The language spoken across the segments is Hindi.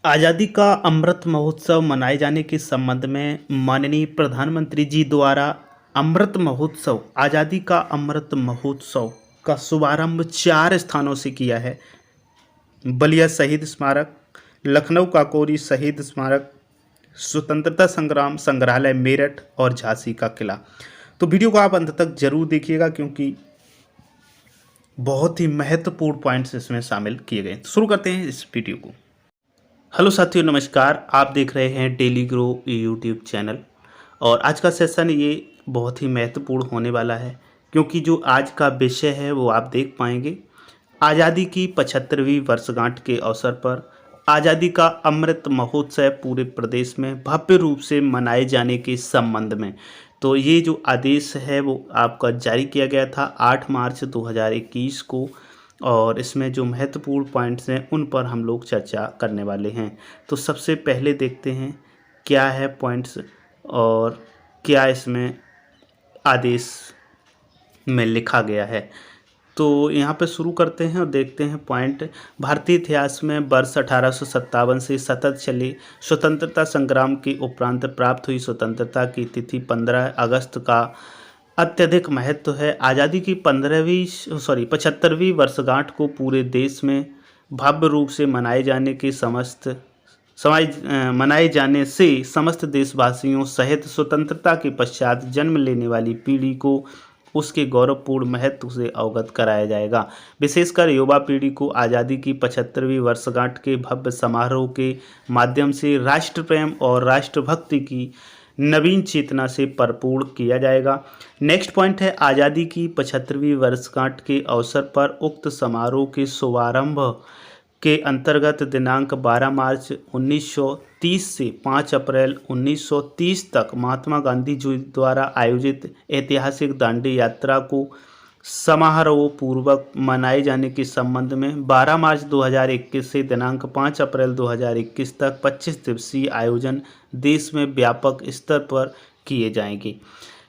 आज़ादी का अमृत महोत्सव मनाए जाने के संबंध में माननीय प्रधानमंत्री जी द्वारा अमृत महोत्सव आज़ादी का अमृत महोत्सव का शुभारंभ 4 स्थानों से किया है। बलिया शहीद स्मारक, लखनऊ काकोरी शहीद स्मारक, स्वतंत्रता संग्राम संग्रहालय मेरठ और झांसी का किला। तो वीडियो को आप अंत तक जरूर देखिएगा क्योंकि बहुत ही महत्वपूर्ण पॉइंट्स इसमें शामिल किए गए। तो शुरू करते हैं इस वीडियो को। हेलो साथियों, नमस्कार। आप देख रहे हैं डेली ग्रो यूट्यूब चैनल और आज का सेशन ये बहुत ही महत्वपूर्ण होने वाला है क्योंकि जो आज का विषय है वो आप देख पाएंगे। आज़ादी की 75वीं वर्षगांठ के अवसर पर आज़ादी का अमृत महोत्सव पूरे प्रदेश में भव्य रूप से मनाए जाने के संबंध में। तो ये जो आदेश है वो आपका जारी किया गया था 8 मार्च 2021 को और इसमें जो महत्वपूर्ण पॉइंट्स हैं उन पर हम लोग चर्चा करने वाले हैं। तो सबसे पहले देखते हैं क्या है पॉइंट्स और क्या इसमें आदेश में लिखा गया है। तो यहाँ पे शुरू करते हैं और देखते हैं पॉइंट। भारतीय इतिहास में वर्ष 1857 से सतत चले स्वतंत्रता संग्राम के उपरांत प्राप्त हुई स्वतंत्रता की तिथि 15 अगस्त का अत्यधिक महत्व है। आज़ादी की 75वीं वर्षगांठ को पूरे देश में भव्य रूप से मनाए जाने से समस्त देशवासियों सहित स्वतंत्रता के पश्चात जन्म लेने वाली पीढ़ी को उसके गौरवपूर्ण महत्व से अवगत कराया जाएगा। विशेषकर युवा पीढ़ी को आज़ादी की 75वीं वर्षगांठ के भव्य समारोह के माध्यम से राष्ट्र प्रेम और राष्ट्रभक्ति की नवीन चेतना से भरपूर किया जाएगा। नेक्स्ट पॉइंट है आज़ादी की 75वीं वर्षगांठ के अवसर पर उक्त समारोह के शुभारंभ के अंतर्गत दिनांक 12 मार्च 1930 से 5 अप्रैल 1930 तक महात्मा गांधी जी द्वारा आयोजित ऐतिहासिक दांडी यात्रा को समारोह पूर्वक मनाए जाने के संबंध में 12 मार्च 2021 से दिनांक 5 अप्रैल 2021 तक 25 दिवसीय आयोजन देश में व्यापक स्तर पर किए जाएंगे।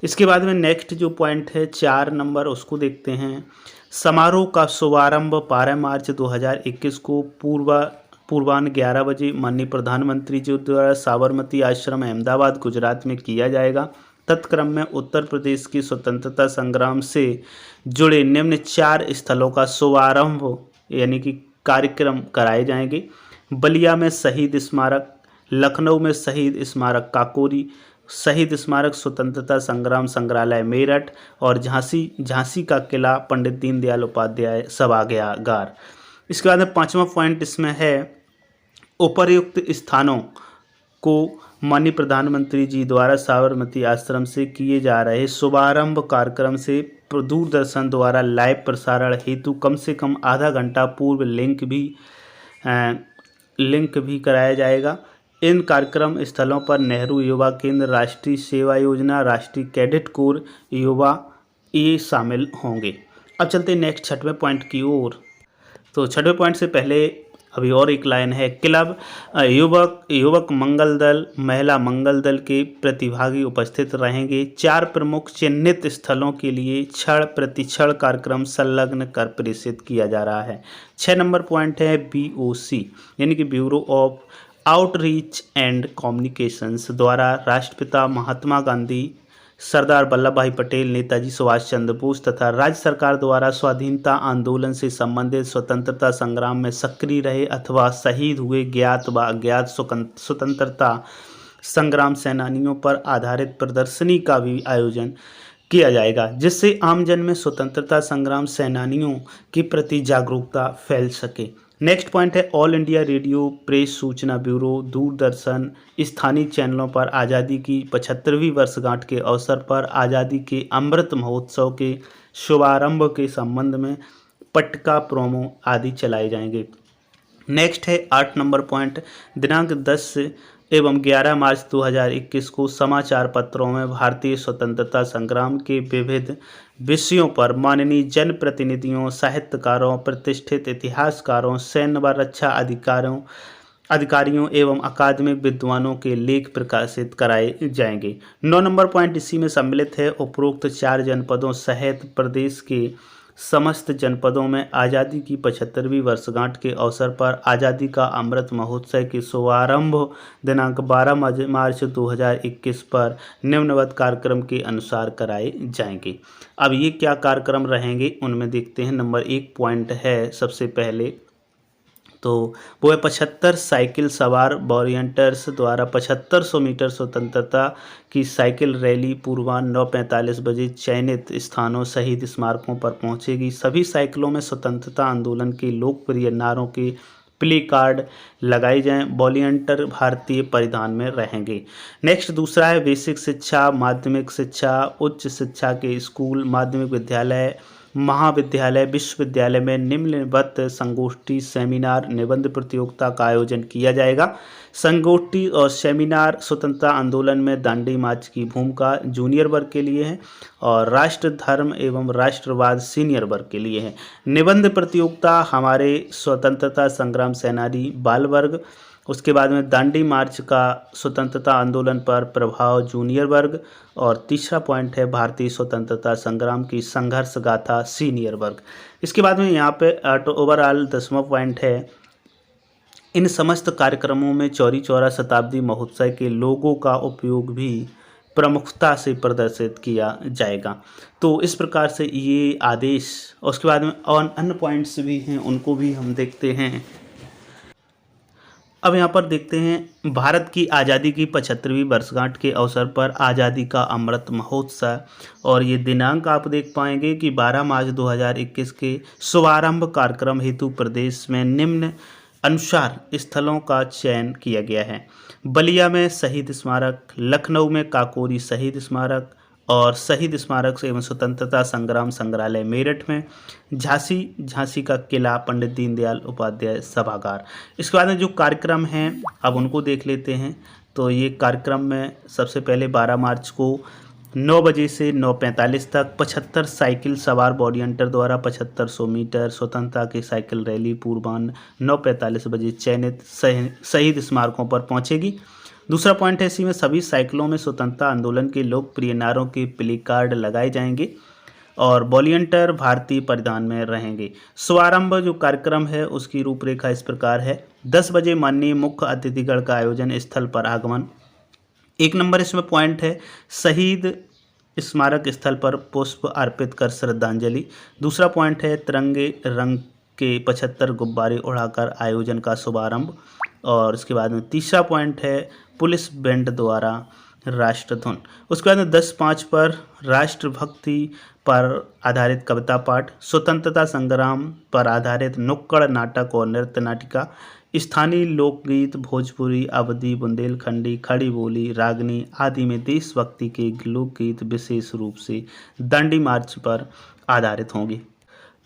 इसके बाद में नेक्स्ट जो पॉइंट है 4 नंबर उसको देखते हैं। समारोह का शुभारंभ 12 मार्च 2021 को पूर्वान्ह 11 बजे माननीय प्रधानमंत्री जी द्वारा साबरमती आश्रम अहमदाबाद गुजरात में किया जाएगा। तत्क्रम में उत्तर प्रदेश की स्वतंत्रता संग्राम से जुड़े निम्न 4 स्थलों का शुभारंभ यानी कि कार्यक्रम कराए जाएंगे। बलिया में शहीद स्मारक, लखनऊ में शहीद स्मारक काकोरी, शहीद स्मारक स्वतंत्रता संग्राम संग्रहालय मेरठ और झांसी का किला पंडित दीनदयाल उपाध्याय सभागार। इसके बाद 5वां पॉइंट इसमें है उपर्युक्त स्थानों को माननीय प्रधानमंत्री जी द्वारा साबरमती आश्रम से किए जा रहे शुभारंभ कार्यक्रम से दूरदर्शन द्वारा लाइव प्रसारण हेतु कम से कम आधा घंटा पूर्व लिंक भी कराया जाएगा। इन कार्यक्रम स्थलों पर नेहरू युवा केंद्र, राष्ट्रीय सेवा योजना, राष्ट्रीय कैडेट कोर, युवा ये शामिल होंगे। अब चलते हैं नेक्स्ट 6वें पॉइंट की ओर। तो 6वें पॉइंट से पहले अभी और एक लाइन है। क्लब, युवक मंगल दल, महिला मंगल दल के प्रतिभागी उपस्थित रहेंगे। 4 प्रमुख चिन्हित स्थलों के लिए क्षण प्रतिक्षण कार्यक्रम संलग्न कर प्रेषित किया जा रहा है। 6 नंबर पॉइंट है BOC यानी कि bureau of outreach and communications द्वारा राष्ट्रपिता महात्मा गांधी, सरदार वल्लभ भाई पटेल, नेताजी सुभाष चंद्र बोस तथा राज्य सरकार द्वारा स्वाधीनता आंदोलन से संबंधित स्वतंत्रता संग्राम में सक्रिय रहे अथवा शहीद हुए ज्ञात व अज्ञात स्वतंत्रता संग्राम सेनानियों पर आधारित प्रदर्शनी का भी आयोजन किया जाएगा, जिससे आमजन में स्वतंत्रता संग्राम सेनानियों के प्रति जागरूकता फैल सके। नेक्स्ट पॉइंट है ऑल इंडिया रेडियो प्रेस सूचना ब्यूरो, दूरदर्शन स्थानीय चैनलों पर आज़ादी की 75वीं वर्षगांठ के अवसर पर आज़ादी के अमृत महोत्सव के शुभारंभ के संबंध में पटका, प्रोमो आदि चलाए जाएंगे। नेक्स्ट है 8 नंबर पॉइंट। दिनांक 10 एवं 11 मार्च 2021 को समाचार पत्रों में भारतीय स्वतंत्रता संग्राम के विविध विषयों पर माननीय जनप्रतिनिधियों, साहित्यकारों, प्रतिष्ठित इतिहासकारों, सैन्य व रक्षा अधिकारियों एवं अकादमिक विद्वानों के लेख प्रकाशित कराए जाएंगे। 9 नंबर पॉइंट इसी में सम्मिलित है। उपरोक्त 4 जनपदों सहित प्रदेश के समस्त जनपदों में आज़ादी की 75वीं वर्षगांठ के अवसर पर आज़ादी का अमृत महोत्सव के शुभारंभ दिनांक 12 मार्च 2021 पर निम्नवत कार्यक्रम के अनुसार कराए जाएंगे। अब ये क्या कार्यक्रम रहेंगे उनमें देखते हैं। नंबर 1 पॉइंट है सबसे पहले, तो वो है 75 साइकिल सवार वॉरियंटर्स द्वारा 7500 मीटर स्वतंत्रता की साइकिल रैली पूर्वाह्न 9:45 बजे चयनित स्थानों शहीद स्मारकों पर पहुंचेगी। सभी साइकिलों में स्वतंत्रता आंदोलन के लोकप्रिय नारों के प्ले कार्ड लगाए जाएं। वॉलियंटर भारतीय परिधान में रहेंगे। नेक्स्ट दूसरा है बेसिक शिक्षा, माध्यमिक शिक्षा, उच्च शिक्षा के स्कूल, माध्यमिक विद्यालय, महाविद्यालय, विश्वविद्यालय में निम्नलिखित संगोष्ठी, सेमिनार, निबंध प्रतियोगिता का आयोजन किया जाएगा। संगोष्ठी और सेमिनार स्वतंत्रता आंदोलन में दांडी मार्च की भूमिका जूनियर वर्ग के लिए है और राष्ट्र धर्म एवं राष्ट्रवाद सीनियर वर्ग के लिए है। निबंध प्रतियोगिता हमारे स्वतंत्रता संग्राम सेनानी बाल वर्ग। उसके बाद में दांडी मार्च का स्वतंत्रता आंदोलन पर प्रभाव जूनियर वर्ग। और तीसरा पॉइंट है भारतीय स्वतंत्रता संग्राम की संघर्ष गाथा सीनियर वर्ग। इसके बाद में यहाँ पे ओवरऑल 10वां पॉइंट है, इन समस्त कार्यक्रमों में चौरी चौरा शताब्दी महोत्सव के लोगों का उपयोग भी प्रमुखता से प्रदर्शित किया जाएगा। तो इस प्रकार से ये आदेश, और उसके बाद में और अन्य पॉइंट्स भी हैं उनको भी हम देखते हैं। अब यहाँ पर देखते हैं भारत की आज़ादी की 75वीं वर्षगांठ के अवसर पर आज़ादी का अमृत महोत्सव, और ये दिनांक आप देख पाएंगे कि 12 मार्च 2021 के शुभारंभ कार्यक्रम हेतु प्रदेश में निम्न अनुसार स्थलों का चयन किया गया है। बलिया में शहीद स्मारक, लखनऊ में काकोरी शहीद स्मारक और शहीद स्मारक एवं स्वतंत्रता संग्राम संग्रहालय मेरठ में, झांसी का किला, पंडित दीनदयाल उपाध्याय सभागार। इसके बाद में जो कार्यक्रम हैं अब उनको देख लेते हैं। तो ये कार्यक्रम में सबसे पहले 12 मार्च को 9 बजे से 9:45 तक 75 साइकिल सवार वॉरियंटर द्वारा 7500 मीटर स्वतंत्रता की साइकिल रैली पूर्वाह्न 9:45 बजे चयनित शहीद स्मारकों पर पहुंचेगी। दूसरा पॉइंट है, इसी में सभी साइकिलों में स्वतंत्रता आंदोलन के लोकप्रिय नारों के प्ले कार्ड लगाए जाएंगे और वॉलियंटर भारतीय परिधान में रहेंगे। शुभारंभ जो कार्यक्रम है उसकी रूपरेखा इस प्रकार है। 10 बजे माननीय मुख्य अतिथिगण का आयोजन, स्थल पर आगमन। 1 नंबर इसमें पॉइंट है, शहीद स्मारक स्थल पर पुष्प अर्पित कर श्रद्धांजलि। दूसरा पॉइंट है, तिरंगे रंग के 75 गुब्बारे उड़ाकर आयोजन का शुभारंभ। और इसके बाद में तीसरा पॉइंट है, पुलिस बैंड द्वारा राष्ट्रधुन। उसके बाद में 10:05 पर राष्ट्रभक्ति पर आधारित कविता पाठ, स्वतंत्रता संग्राम पर आधारित नुक्कड़ नाटक और नृत्य नाटिका, स्थानीय लोकगीत, भोजपुरी, अवधी, बुंदेलखंडी, खड़ी बोली, रागनी आदि में देशभक्ति के लोकगीत विशेष रूप से दांडी मार्च पर आधारित होंगे।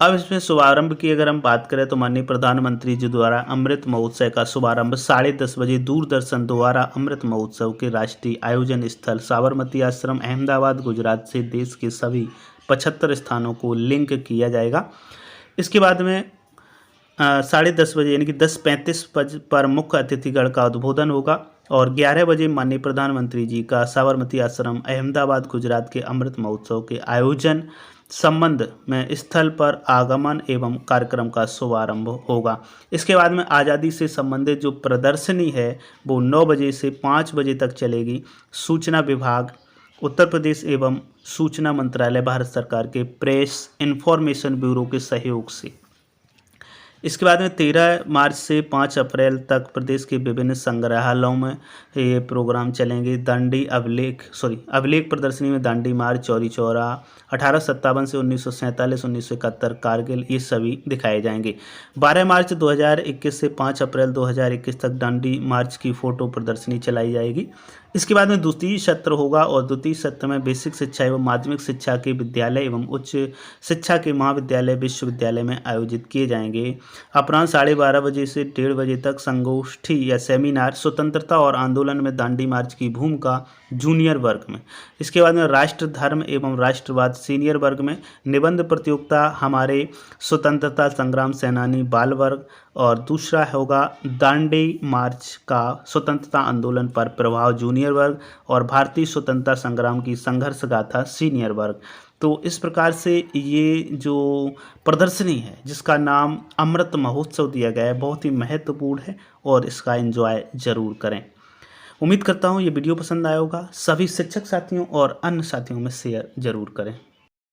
अब इसमें शुभारंभ की अगर हम बात करें तो माननीय प्रधानमंत्री जी द्वारा अमृत महोत्सव का शुभारंभ 10:30 बजे दूरदर्शन द्वारा अमृत महोत्सव के राष्ट्रीय आयोजन स्थल साबरमती आश्रम अहमदाबाद गुजरात से देश के सभी 75 स्थानों को लिंक किया जाएगा। इसके बाद में 10:30 बजे यानी कि 10:35 पर मुख्य अतिथिगण का उद्बोधन होगा और 11 बजे माननीय प्रधानमंत्री जी का साबरमती आश्रम अहमदाबाद गुजरात के अमृत महोत्सव के आयोजन संबंध में स्थल पर आगमन एवं कार्यक्रम का शुभारंभ होगा। इसके बाद में आज़ादी से संबंधित जो प्रदर्शनी है वो 9 बजे से 5 बजे तक चलेगी। सूचना विभाग, उत्तर प्रदेश एवं सूचना मंत्रालय, भारत सरकार के प्रेस इन्फॉर्मेशन ब्यूरो के सहयोग से। इसके बाद में 13 मार्च से 5 अप्रैल तक प्रदेश के विभिन्न संग्रहालयों में ये प्रोग्राम चलेंगे। दांडी अभिलेख प्रदर्शनी में दांडी मार्च, चौरी चौरा, 1857 से 1947, 1971 कारगिल, ये सभी दिखाए जाएंगे। 12 मार्च 2021 से 5 अप्रैल 2021 तक दांडी मार्च की फ़ोटो प्रदर्शनी चलाई जाएगी। इसके बाद में द्वितीय सत्र होगा और द्वितीय सत्र में बेसिक शिक्षा एवं माध्यमिक शिक्षा के विद्यालय एवं उच्च शिक्षा के महाविद्यालय, विश्वविद्यालय में आयोजित किए जाएंगे। अपराह्न 12:30 बजे से 1:30 बजे तक संगोष्ठी या सेमिनार, स्वतंत्रता और आंदोलन में दांडी मार्च की भूमिका जूनियर वर्ग में। इसके बाद में राष्ट्र धर्म एवं राष्ट्रवाद सीनियर वर्ग में। निबंध प्रतियोगिता हमारे स्वतंत्रता संग्राम सेनानी बाल वर्ग। और दूसरा होगा दांडी मार्च का स्वतंत्रता आंदोलन पर प्रभाव जूनियर वर्ग और भारतीय स्वतंत्रता संग्राम की संघर्ष गाथा सीनियर वर्ग। तो इस प्रकार से ये जो प्रदर्शनी है जिसका नाम अमृत महोत्सव दिया गया है बहुत ही महत्वपूर्ण है और इसका एंजॉय ज़रूर करें। उम्मीद करता हूँ ये वीडियो पसंद आया होगा। सभी शिक्षक साथियों और अन्य साथियों में शेयर ज़रूर करें।